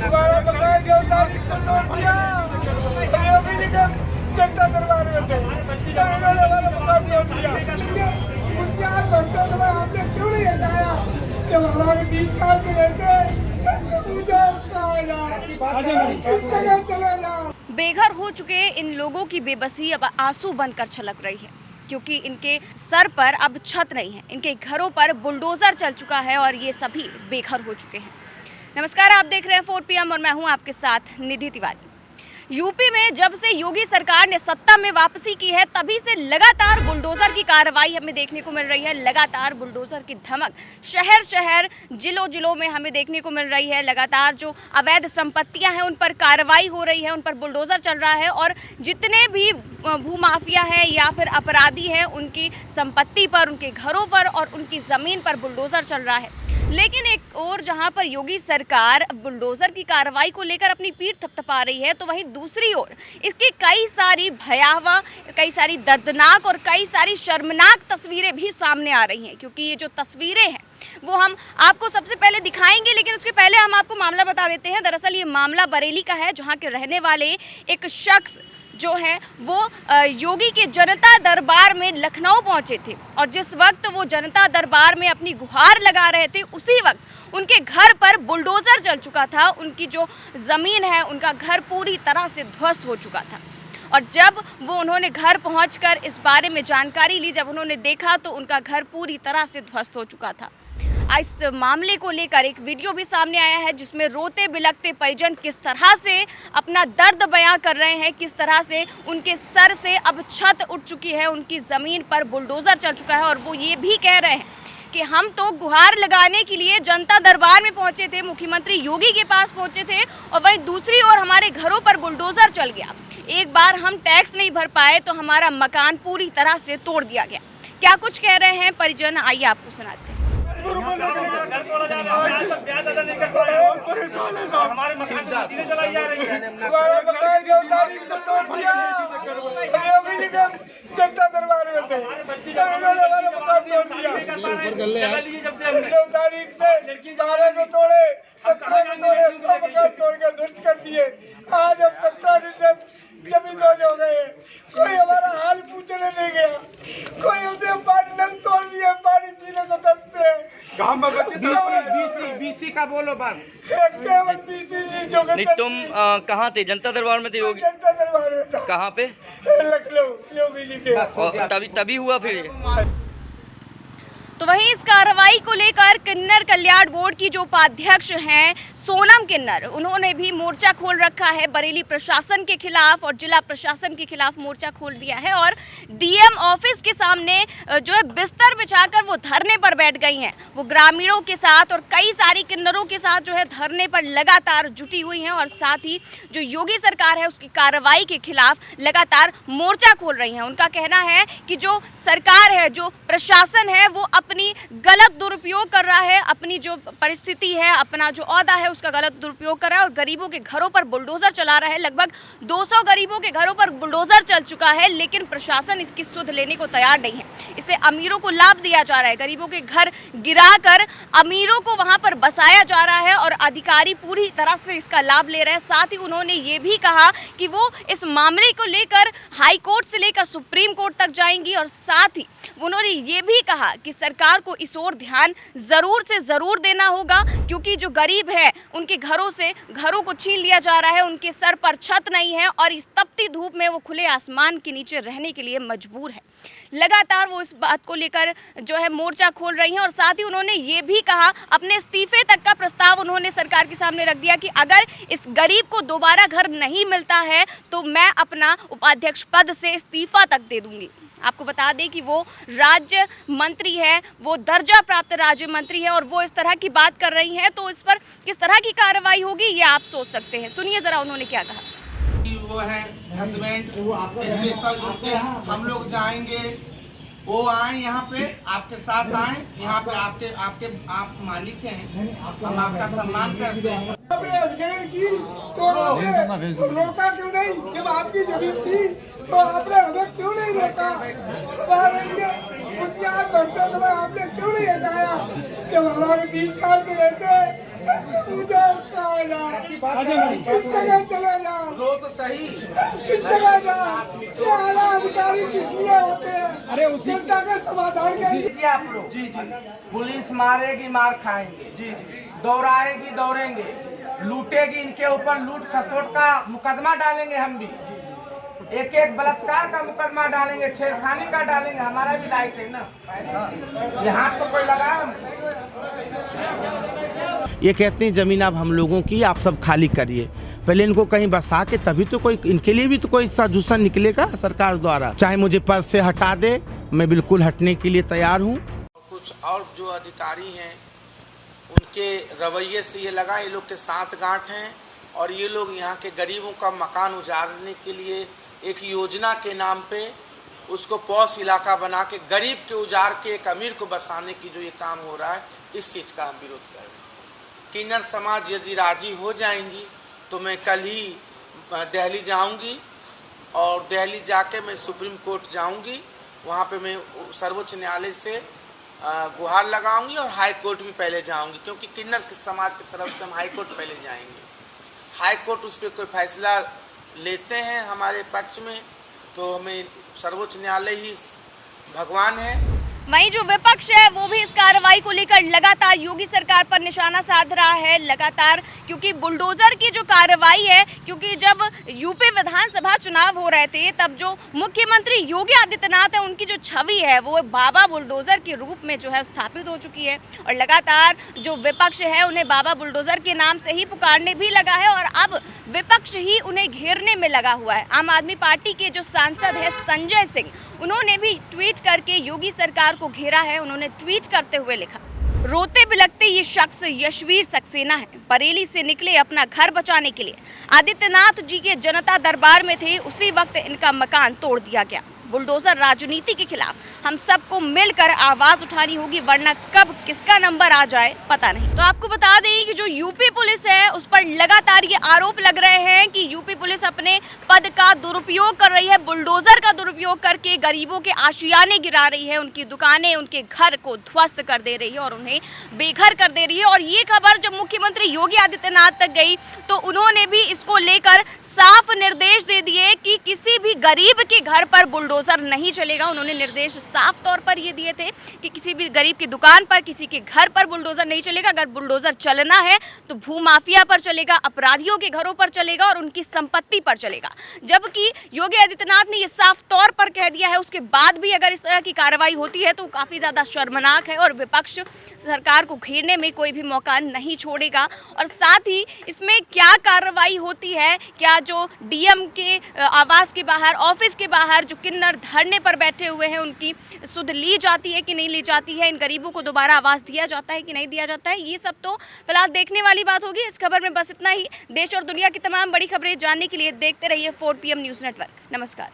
दोबारा बताया गया तारीख को तोड़ दिया। योगी जी जब जनता दरबार में थे इन्होंने वाला मकान तोड़ दिया। उनके हाथ बढ़ते समय आपने क्यों नहीं हटाया? जब हमारे 20 साल के रहते मुझे कहा जाए किस जगह चले जाओ। बेघर हो चुके इन लोगों की बेबसी अब आंसू बनकर छलक रही है, क्योंकि इनके सर पर अब छत नहीं है, इनके घरों पर बुलडोजर चल चुका है और ये सभी बेघर हो चुके हैं। नमस्कार, आप देख रहे हैं 4 PM और मैं हूं आपके साथ निधि तिवारी। यूपी में जब से योगी सरकार ने सत्ता में वापसी की है तभी से लगातार बुलडोजर की कार्रवाई हमें देखने को मिल रही है। लगातार बुलडोजर की धमक शहर शहर जिलों जिलों में हमें देखने को मिल रही है। लगातार जो अवैध संपत्तियां हैं उन पर कार्रवाई हो रही है, उन पर बुलडोजर चल रहा है और जितने भी भूमाफिया हैं या फिर अपराधी हैं उनकी संपत्ति पर, उनके घरों पर और उनकी ज़मीन पर बुलडोजर चल रहा है। लेकिन एक और जहां पर योगी सरकार बुलडोजर की कार्रवाई को लेकर अपनी पीठ थपथपा रही है, तो वहीं दूसरी ओर इसकी कई सारी भयावह, कई सारी दर्दनाक और कई सारी शर्मनाक तस्वीरें भी सामने आ रही हैं। क्योंकि ये जो तस्वीरें हैं वो हम आपको सबसे पहले दिखाएंगे, लेकिन उसके पहले हम आपको मामला बता देते हैं। दरअसल ये मामला बरेली का है, जहाँ के रहने वाले एक शख्स जो है वो योगी के जनता दरबार में लखनऊ पहुंचे थे और जिस वक्त वो जनता दरबार में अपनी गुहार लगा रहे थे उसी वक्त उनके घर पर बुलडोजर चल चुका था। उनकी जो ज़मीन है, उनका घर पूरी तरह से ध्वस्त हो चुका था और जब वो उन्होंने घर पहुंचकर इस बारे में जानकारी ली, जब उन्होंने देखा तो उनका घर पूरी तरह से ध्वस्त हो चुका था। इस मामले को लेकर एक वीडियो भी सामने आया है जिसमें रोते बिलखते परिजन किस तरह से अपना दर्द बयां कर रहे हैं, किस तरह से उनके सर से अब छत उठ चुकी है, उनकी ज़मीन पर बुलडोज़र चल चुका है और वो ये भी कह रहे हैं कि हम तो गुहार लगाने के लिए जनता दरबार में पहुंचे थे, मुख्यमंत्री योगी के पास पहुंचे थे और वहीं दूसरी ओर हमारे घरों पर बुलडोज़र चल गया। एक बार हम टैक्स नहीं भर पाए तो हमारा मकान पूरी तरह से तोड़ दिया गया। क्या कुछ कह रहे हैं परिजन, आइए आपको सुनाते हैं। हमारे मकान पे मशीनें चलाई जा रही हैं। दोबारा बताया गया तारीख को तोड़ दिया। योगी जी जब जनता दरबार में थे इन्होंने वाला मकान तोड़ दिया। 9 तारीख से 12 को तोड़े, 17 को तोड़े, 100 मकान तोड़ के ध्वस्त कर दिए। आज अब 17 दिन से जमीन दौज हो गए, कोई हमारा हाल पूछने नहीं गया, कोई हमसे पानी नल तोड़ दिया, पानी पीने को तरसते हैं। गाँव में बच्चे बीसी का बोलो बात। केवल बीसी जो नहीं, तुम कहाँ थे? जनता दरबार में थे? योगी जनता दरबार में था। कहाँ पे? लखनऊ योगी जी के। और तभी हुआ फिर ये? तो वहीं इस कार्रवाई को लेकर किन्नर कल्याण बोर्ड की जो उपाध्यक्ष हैं सोनम किन्नर, उन्होंने भी मोर्चा खोल रखा है। बरेली प्रशासन के खिलाफ और जिला प्रशासन के खिलाफ मोर्चा खोल दिया है और DM ऑफिस के सामने जो है बिस्तर बिछाकर वो धरने पर बैठ गई हैं। वो ग्रामीणों के साथ और कई सारी किन्नरों के साथ जो है धरने पर लगातार जुटी हुई हैं और साथ ही जो योगी सरकार है उसकी कार्रवाई के खिलाफ लगातार मोर्चा खोल रही हैं। उनका कहना है कि जो सरकार है, जो प्रशासन है, वो अपनी गलत दुरुपयोग कर रहा है, अपनी जो परिस्थिति है, अपना जो औहदा है उसका गलत दुरुपयोग कर रहा है और गरीबों के घरों पर बुलडोजर चला रहा है। लगभग 200 गरीबों के घरों पर बुलडोजर चल चुका है, लेकिन प्रशासन इसकी सुध लेने को तैयार नहीं है। इसे अमीरों को लाभ दिया जा रहा है, गरीबों के घर गिराकर अमीरों को वहां पर बसाया जा रहा है और अधिकारी पूरी तरह से इसका लाभ ले रहे हैं। साथ ही उन्होंने ये भी कहा कि वो इस मामले को लेकर हाई कोर्ट से लेकर सुप्रीम कोर्ट तक जाएंगी और साथ ही उन्होंने ये भी कहा कि सरकार को इस ओर ध्यान ज़रूर से ज़रूर देना होगा, क्योंकि जो गरीब है उनके घरों को छीन लिया जा रहा है, उनके सर पर छत नहीं है और इस तपती धूप में वो खुले आसमान के नीचे रहने के लिए मजबूर है। लगातार वो इस बात को लेकर जो है मोर्चा खोल रही हैं और साथ ही उन्होंने ये भी कहा, अपने इस्तीफे तक का प्रस्ताव उन्होंने सरकार के सामने रख दिया कि अगर इस गरीब को दोबारा घर नहीं मिलता है तो मैं अपना उपाध्यक्ष पद से इस्तीफा तक दे दूंगी। आपको बता दें कि वो राज्य मंत्री है, वो दर्जा प्राप्त राज्य मंत्री है और वो इस तरह की बात कर रही हैं, तो इस पर किस तरह की कार्रवाई होगी ये आप सोच सकते हैं। सुनिए जरा उन्होंने क्या कहा। वो है हस्बैंड स्पेशल, हम लोग जाएंगे, वो आए यहाँ पे, आपके साथ आए यहाँ पे, आप मालिक हैं, हम आपका सम्मान करते हैं। आपने अध्ययन की तो आपने रोका क्यों नहीं? जब आपकी जमीन थी तो आपने हमें क्यों नहीं रोका? हमारे लिए बुनियाद बढ़ते समय आपने क्यों नहीं हटाया? जब हमारे 20 साल के रहते मुझे कहा जाए किस जगह चले जाओ, रो तो सही। किस जगह जाओ, ये आला अधिकारी किस लिए होते हैं? अरे जनता का समाधान के लिए। जी आप लोग जी पुलिस मारेगी मार खाएंगे, जी दौड़ाएगी दौड़ेंगे, लूटेगी, इनके ऊपर लूट खसोट का मुकदमा डालेंगे, हम भी एक एक बलात्कार का मुकदमा डालेंगे, छेड़खानी का डालेंगे, हमारा भी राइट है ना। यहाँ तो कोई लगा। ये कहते हैं जमीन अब हम लोगों की, आप सब खाली करिए, पहले इनको कहीं बसा के तभी तो कोई इनके लिए भी तो कोई सॉल्यूशन निकलेगा सरकार द्वारा। चाहे मुझे पद से हटा दे, मैं बिल्कुल हटने के लिए तैयार हूँ। कुछ और जो अधिकारी हैं उनके रवैये से ये लगा ये लोग के साथ गांठ हैं और ये लोग यहाँ के गरीबों का मकान उजाड़ने के लिए एक योजना के नाम पे उसको पॉश इलाका बना के गरीब के उजाड़ के एक अमीर को बसाने की जो ये काम हो रहा है, इस चीज़ का हम विरोध कर रहे हैं। किन्नर समाज यदि राजी हो जाएंगी तो मैं कल ही दिल्ली जाऊंगी और दिल्ली जाके मैं सुप्रीम कोर्ट जाऊंगी, वहाँ पे मैं सर्वोच्च न्यायालय से गुहार लगाऊंगी और हाई कोर्ट भी पहले जाऊंगी, क्योंकि किन्नर समाज की तरफ से हम हाई कोर्ट पहले जाएंगे। हाई कोर्ट उस पर कोई फैसला लेते हैं हमारे पक्ष में तो हमें सर्वोच्च न्यायालय ही भगवान है। वहीं जो विपक्ष है वो भी इस कार्रवाई को लेकर लगातार योगी सरकार पर निशाना साध रहा है लगातार, क्योंकि बुलडोजर की जो कार्रवाई है, क्योंकि जब यूपी विधानसभा चुनाव हो रहे थे तब जो मुख्यमंत्री योगी आदित्यनाथ है उनकी जो छवि है वो बाबा बुलडोजर के रूप में जो है स्थापित हो चुकी है और लगातार जो विपक्ष है उन्हें बाबा बुलडोजर के नाम से ही पुकारने भी लगा है और अब विपक्ष ही उन्हें घेरने में लगा हुआ है। आम आदमी पार्टी के जो सांसद है संजय सिंह, उन्होंने भी ट्वीट करके योगी सरकार को घेरा है। उन्होंने ट्वीट करते हुए लिखा, रोते बिलखते ये शख्स यशवीर सक्सेना है, बरेली से निकले अपना घर बचाने के लिए, आदित्यनाथ जी के जनता दरबार में थे, उसी वक्त इनका मकान तोड़ दिया गया। बुलडोजर राजनीति के खिलाफ हम सबको मिलकर आवाज उठानी होगी, वरना कब किसका नंबर आ जाए पता नहीं। तो आपको बता दें कि जो यूपी पुलिस है उस पर लगातार ये आरोप लग रहे हैं कि यूपी पुलिस अपने पद का दुरुपयोग कर रही है, बुलडोजर का दुरुपयोग करके गरीबों के आशियाने गिरा रही है, उनकी दुकानें, उनके घर को ध्वस्त कर दे रही है और उन्हें बेघर कर दे रही है। और ये खबर जब मुख्यमंत्री योगी आदित्यनाथ तक गई तो उन्होंने भी इसको लेकर साफ निर्देश दे दिए कि किसी भी गरीब के घर पर बुलडोजर नहीं चलेगा। उन्होंने निर्देश साफ तौर पर ये दिए थे कि किसी भी गरीब की दुकान पर, किसी के घर पर बुलडोजर नहीं चलेगा। अगर बुलडोजर चलना है तो भूमाफिया पर चलेगा, अपराधियों के घरों पर चलेगा और उनकी संपत्ति पर चलेगा। जबकि योगी आदित्यनाथ ने ये साफ तौर पर कह दिया है, उसके बाद भी अगर इस तरह की कार्रवाई होती है तो काफ़ी ज़्यादा शर्मनाक है और विपक्ष सरकार को घेरने में कोई भी मौका नहीं छोड़ेगा। और साथ ही इसमें क्या कार्रवाई होती है, क्या जो डीएम के आवास के बाहर, ऑफिस के बाहर जो किन्नर धरने पर बैठे हुए हैं उनकी सुध ली जाती है कि नहीं ली जाती है, इन गरीबों को दोबारा आवास दिया जाता है कि नहीं दिया जाता है, ये सब तो फिलहाल देखने वाली बात होगी। इस खबर में बस इतना ही। देश और दुनिया की तमाम बड़ी खबरें जानने के लिए देखते रहिए 4 PM न्यूज़ नेटवर्क। नमस्कार।